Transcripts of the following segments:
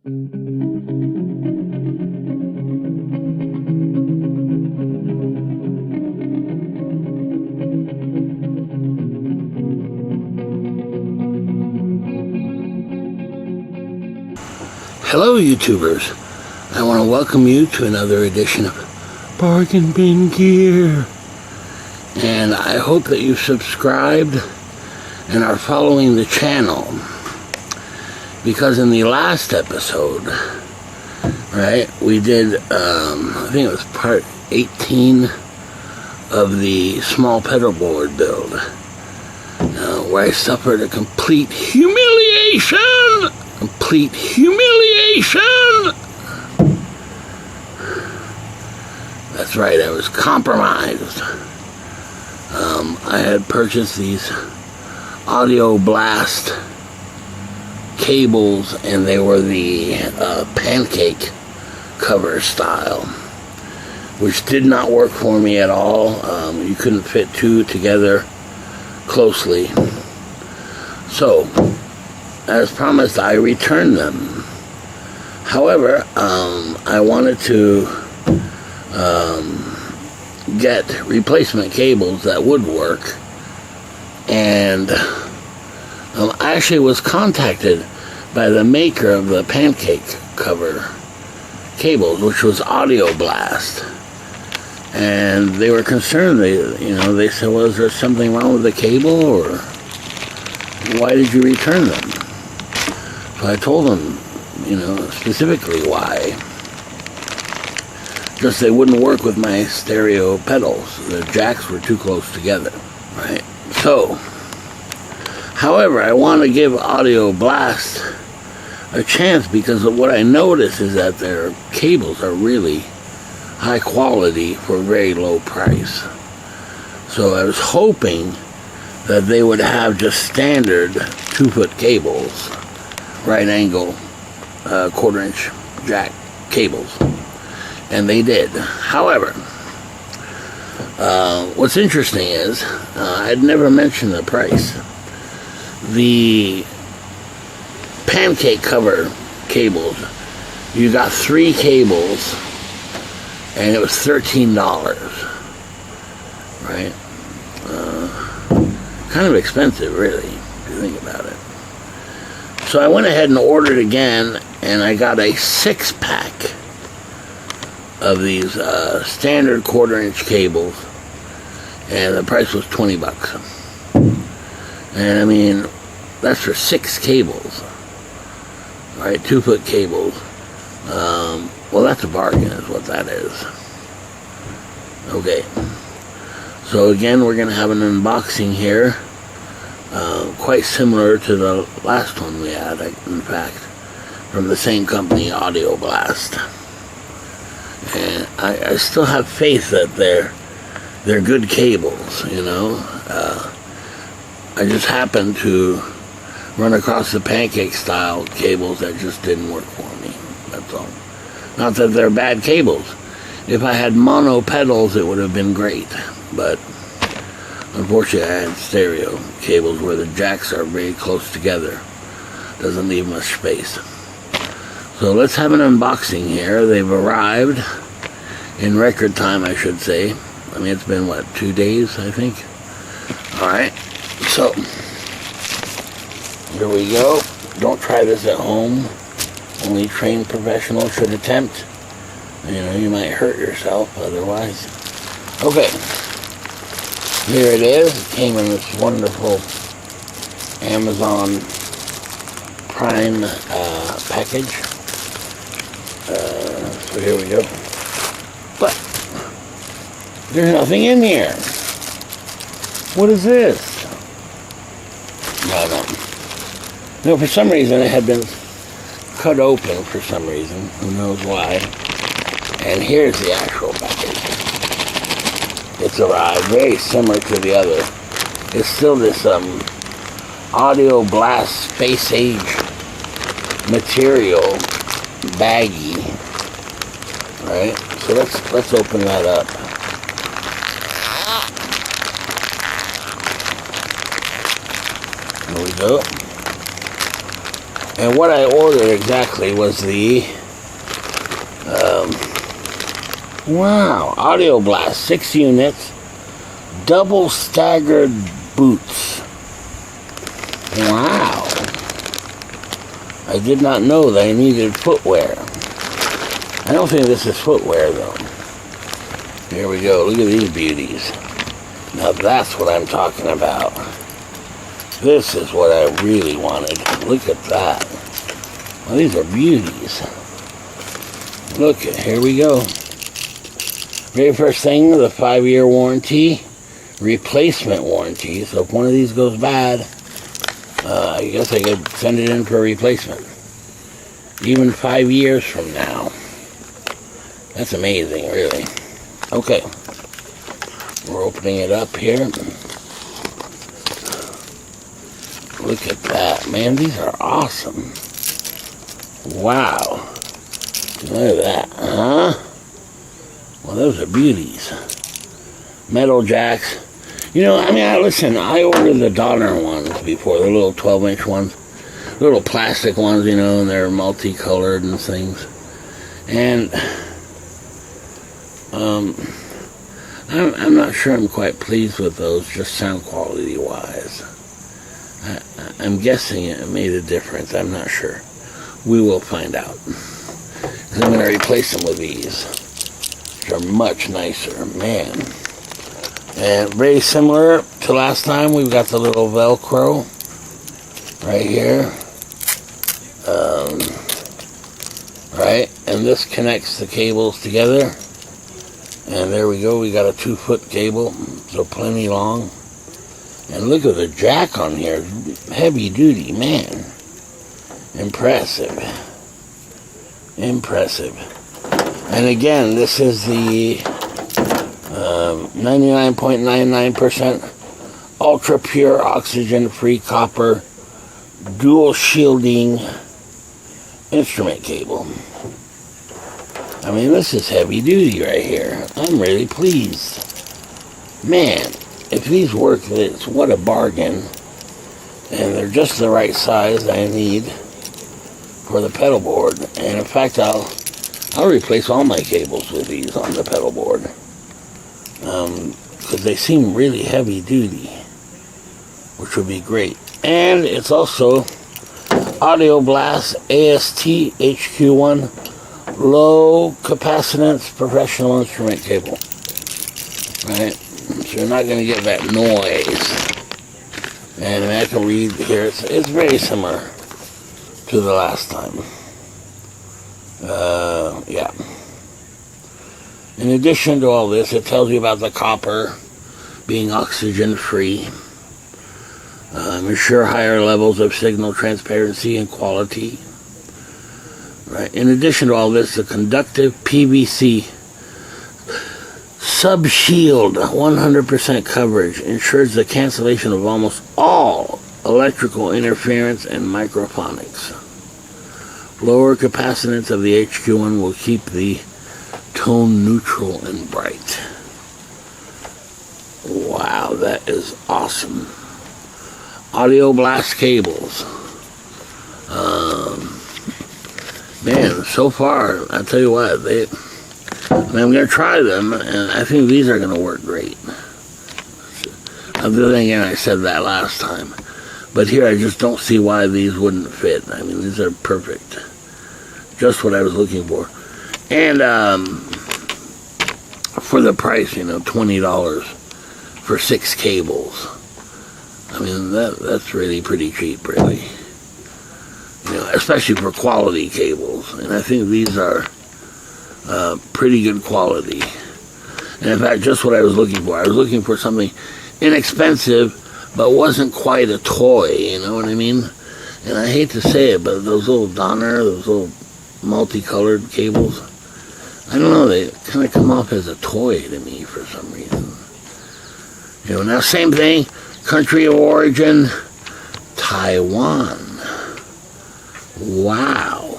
Hello YouTubers, I want to welcome you to another edition of Bargain Bin Gear, and I hope that you've subscribed and are following the channel, because in the last episode, right, we did, I think it was part 18 of the small pedal board build, where I suffered a complete humiliation! That's right, I was compromised. I had purchased these Audio Blast cables, and they were the pancake cover style, which did not work for me at all. You couldn't fit two together closely. So, as promised, I returned them. However, I wanted to get replacement cables that would work, and I actually was contacted by the maker of the pancake cover cables, which was Audio Blast, and they were concerned. They said, well, is there something wrong with the cable, or why did you return them? So I told them, specifically why. Just they wouldn't work with my stereo pedals. The jacks were too close together, right? So, however, I want to give Audio Blast a chance, because of what I noticed is that their cables are really high quality for a very low price. So I was hoping that they would have just standard 2-foot cables, right angle, 1/4-inch jack cables, and they did. However, what's interesting is I'd never mentioned the price. The pancake cover cables, you got 3 cables, and it was $13, right? Kind of expensive, really, if you think about it. So I went ahead and ordered again, and I got a 6-pack of these standard 1/4-inch cables, and the price was $20. And I mean, that's for 6 cables, right? 2-foot cables. Well, that's a bargain, is what that is. Okay. So again, we're going to have an unboxing here, quite similar to the last one we had, in fact, from the same company, Audio Blast. And I still have faith that they're good cables, I just happened to run across the pancake style cables that just didn't work for me, that's all. Not that they're bad cables. If I had mono pedals, it would have been great, but unfortunately I had stereo cables where the jacks are very close together. Doesn't leave much space. So let's have an unboxing here. They've arrived in record time, I should say. I mean, it's been, 2 days, I think? Alright, so here we go. Don't try this at home. Only trained professionals should attempt. You might hurt yourself otherwise. Okay. Here it is. It came in this wonderful Amazon Prime package. So here we go. But there's nothing in here. What is this? No, for some reason it had been cut open for some reason. Who knows why. And here's the actual package. It's arrived, very similar to the other. It's still this Audio Blast Space Age material, baggy, right? So let's open that up. There we go. And what I ordered exactly was the, wow, Audio Blast, 6 units, double staggered boots. Wow. I did not know that I needed footwear. I don't think this is footwear, though. Here we go. Look at these beauties. Now that's what I'm talking about. This is what I really wanted. Look at that. Well, these are beauties. Look, here we go. Very first thing, the 5-year warranty, replacement warranty. So if one of these goes bad, I guess I could send it in for a replacement. Even 5 years from now. That's amazing, really. Okay. We're opening it up here. Look at that. Man, these are awesome. Wow. Look at that, huh? Well, those are beauties. Metal jacks. You know, I mean, listen, I ordered the Donner ones before, the little 12-inch ones. Little plastic ones, you know, and they're multicolored and things. And I'm not sure I'm quite pleased with those, just sound quality-wise. I'm guessing it made a difference. I'm not sure. We will find out. I'm going to replace them with these, which are much nicer, man. And very similar to last time, we've got the little Velcro right here. Right, and this connects the cables together. And there we go, we got a 2-foot cable, so plenty long. And look at the jack on here, heavy duty, man. Impressive. Impressive. And again, this is the 99.99% ultra pure oxygen free copper dual shielding instrument cable. I mean, this is heavy duty right here. I'm really pleased. Man, if these work this, what a bargain. And they're just the right size I need for the pedal board. And in fact, I'll replace all my cables with these on the pedal board. Because they seem really heavy duty, which would be great. And it's also Audio Blast AST HQ1 low capacitance professional instrument cable. Right? So you're not going to get that noise. And I can read here, it's very similar to the last time. Yeah. In addition to all this, it tells you about the copper being oxygen free. Ensure higher levels of signal transparency and quality. Right. In addition to all this, the conductive PVC sub-shield 100% coverage ensures the cancellation of almost all electrical interference and microphonics. Lower capacitance of the HQ1 will keep the tone neutral and bright. Wow, that is awesome. Audio Blast cables. Man, so far, I'll tell you what, I'm going to try them, and I think these are going to work great. Other than again, I said that last time. But here, I just don't see why these wouldn't fit. I mean, these are perfect. Just what I was looking for. And for the price, you know, $20 for 6 cables. I mean, that's really pretty cheap, really. You know, especially for quality cables. And I think these are pretty good quality. And in fact, just what I was looking for. I was looking for something inexpensive, but wasn't quite a toy, you know what I mean? And I hate to say it, but those little Donner, those little multicolored cables, I don't know, they kind of come off as a toy to me for some reason. You know, now same thing, country of origin, Taiwan. Wow.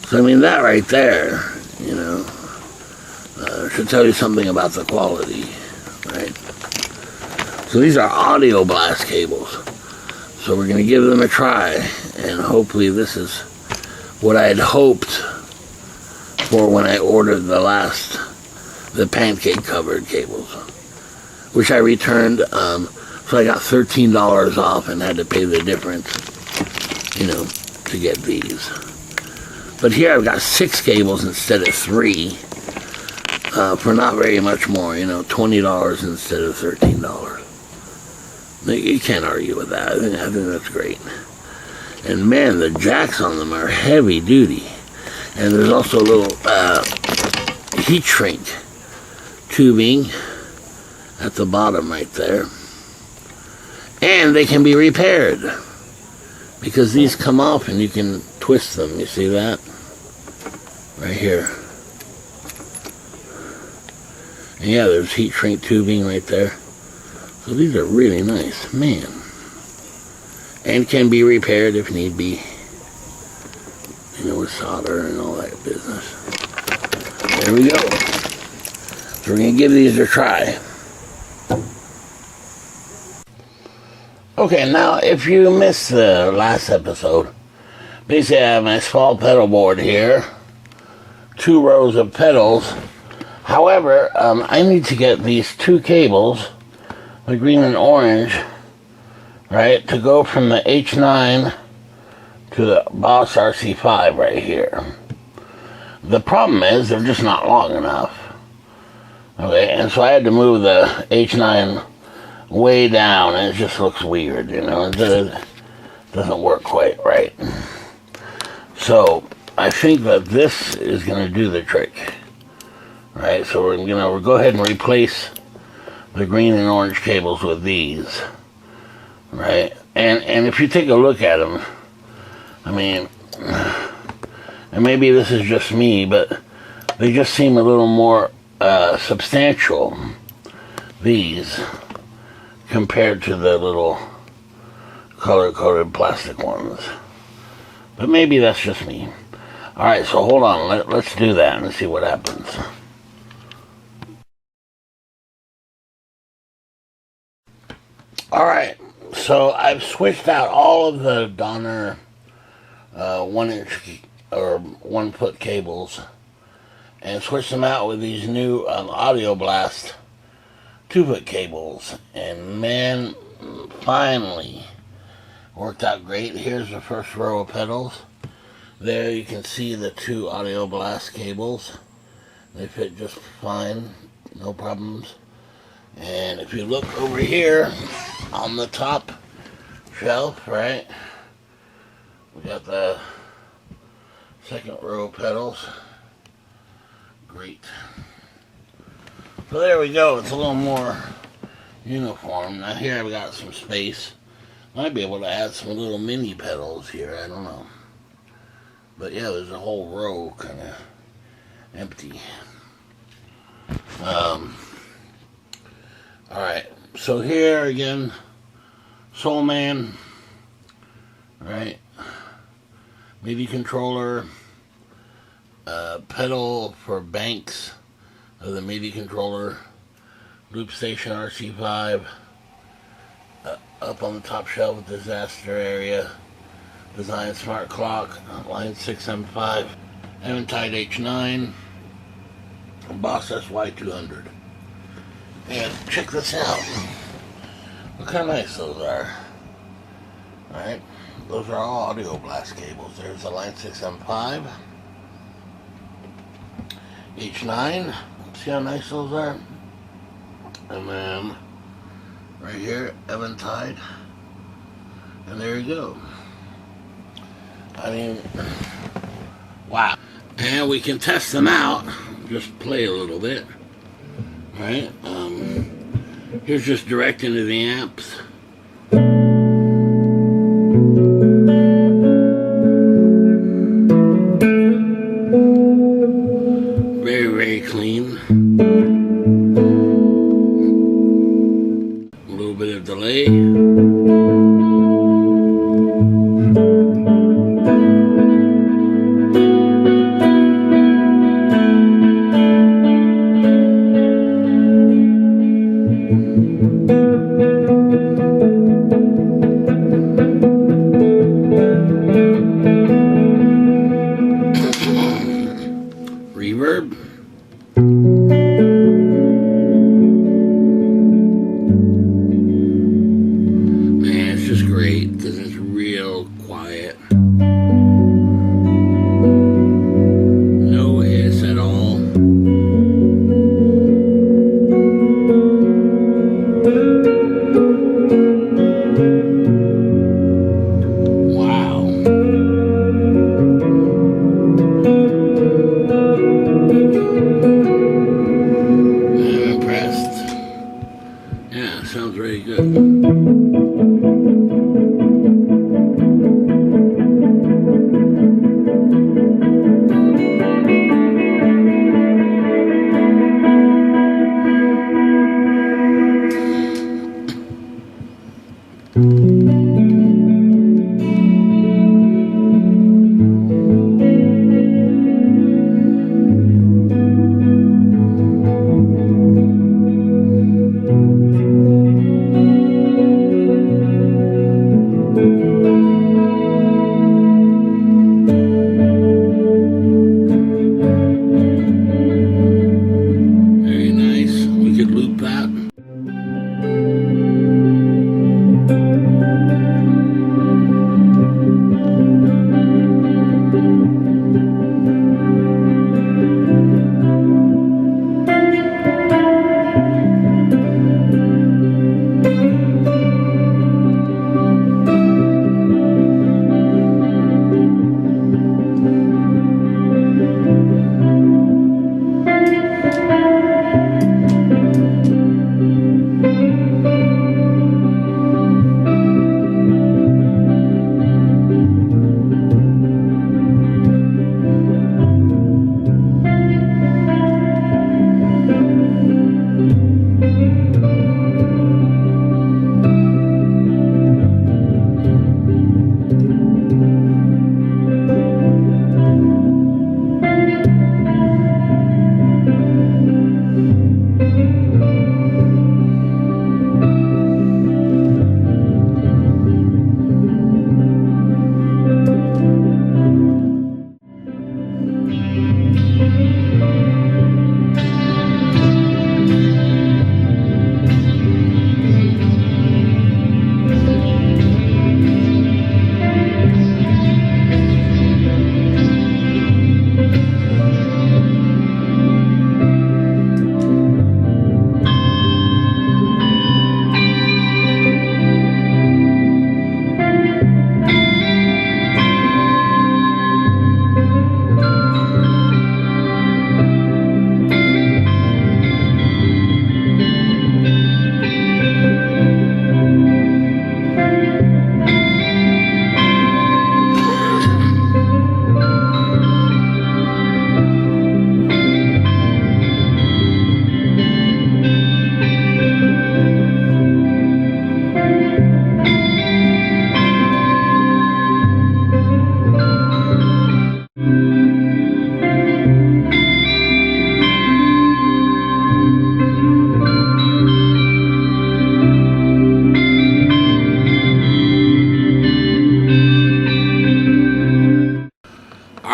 So I mean, that right there, you know, should tell you something about the quality, right? So these are Audio Blast cables. So we're going to give them a try. And hopefully this is what I had hoped for when I ordered the pancake covered cables, which I returned. So I got $13 off and had to pay the difference, to get these. But here I've got 6 cables instead of 3 for not very much more, $20 instead of $13. You can't argue with that. I think that's great. And man, the jacks on them are heavy duty. And there's also a little heat shrink tubing at the bottom right there. And they can be repaired, because these come off and you can twist them. You see that? Right here. And yeah, there's heat shrink tubing right there. So these are really nice, man. And can be repaired if need be. With solder and all that business. There we go. So we're going to give these a try. Okay, now if you missed the last episode, basically I have my small pedal board here. 2 rows of pedals. However, I need to get these 2 cables, the green and orange, right, to go from the H9 to the Boss RC5 right here. The problem is they're just not long enough. Okay, and so I had to move the H9 way down, and it just looks weird, it doesn't work quite right. So I think that this is going to do the trick. Right, so we're going to go ahead and replace the green and orange cables with these. Right, and if you take a look at them, I mean, and maybe this is just me, but they just seem a little more substantial, these, compared to the little color-coded plastic ones. But maybe that's just me. Alright, so hold on, let's do that and see what happens. Alright, so I've switched out all of the Donner 1-inch or 1-foot cables and switched them out with these new Audio Blast 2-foot cables, and man, finally worked out great. Here's the first row of pedals. There you can see the 2 Audio Blast cables. They fit just fine, no problems. And if you look over here on the top shelf, right, we got the second row of pedals. Great. So there we go. It's a little more uniform. Now here I've got some space. Might be able to add some little mini pedals here. I don't know. But yeah, there's a whole row kind of empty. Alright. So here again, Soul Man. Right. MIDI controller. Pedal for banks of the MIDI controller. Loop Station RC5. Up on the top shelf, disaster area. Design smart clock. Line 6M5. Eventide H9. Boss SY200. And check this out. Look how nice those are. Alright. Those are all Audio Blast cables. There's the Line 6M5. H9. See how nice those are? And then right here, Eventide. And there you go. I mean, wow. And we can test them out. Just play a little bit. Right? Here's just direct into the amps. Very, very clean. A little bit of delay.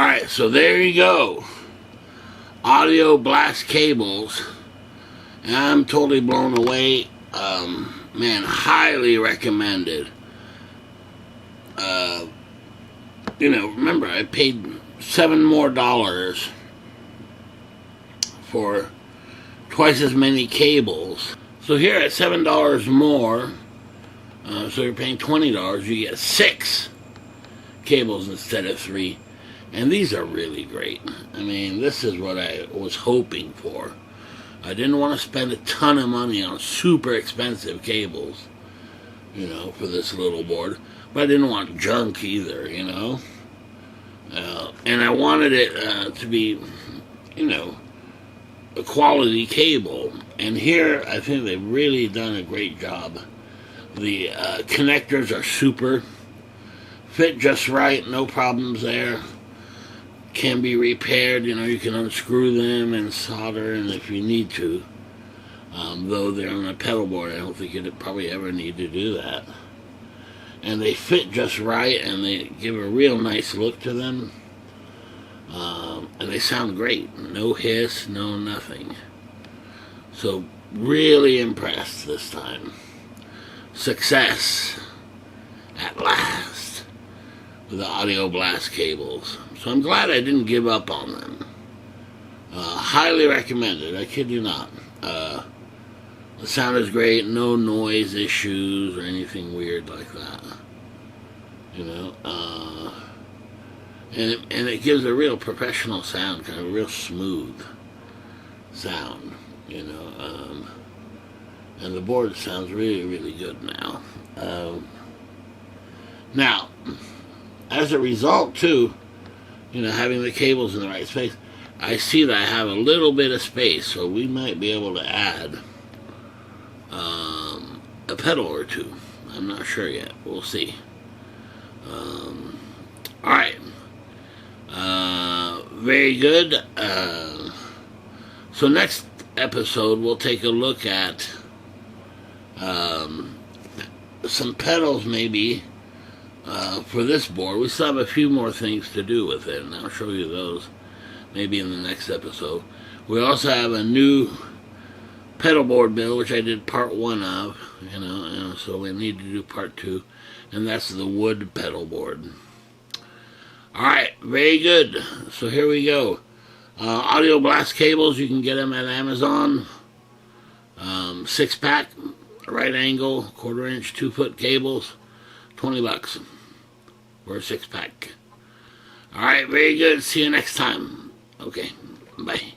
Alright, so there you go. Audio Blast cables. And I'm totally blown away. Man, highly recommended. Remember, I paid $7 more for twice as many cables. So here at $7 more, so you're paying $20, you get 6 cables instead of 3. And these are really great. I mean, this is what I was hoping for. I didn't want to spend a ton of money on super expensive cables, for this little board. But I didn't want junk either, and I wanted it to be, a quality cable. And here, I think they've really done a great job. The connectors are super. Fit just right, no problems there. Can be repaired, you can unscrew them and solder, and if you need to. Though they're on a pedal board, I don't think you'd probably ever need to do that. And they fit just right, and they give a real nice look to them. And they sound great. No hiss, no nothing. So, really impressed this time. Success at last with the Audio Blast cables. So I'm glad I didn't give up on them. Highly recommended, I kid you not. The sound is great, no noise issues or anything weird like that. And it gives a real professional sound, kind of a real smooth sound, and the board sounds really, really good now. Now, as a result, too, having the cables in the right space, I see that I have a little bit of space, so we might be able to add a pedal or two. I'm not sure yet. We'll see. Alright. Very good. So next episode, we'll take a look at some pedals, maybe, for this board. We still have a few more things to do with it, and I'll show you those maybe in the next episode. We also have a new pedal board build, which I did part 1 of, so we need to do part 2, and that's the wood pedal board. Alright, very good. So here we go. Audio Blast cables, you can get them at Amazon. 6-pack, right angle, 1/4 inch, 2-foot cables, $20 for a 6-pack. Alright, very good. See you next time. Okay, bye.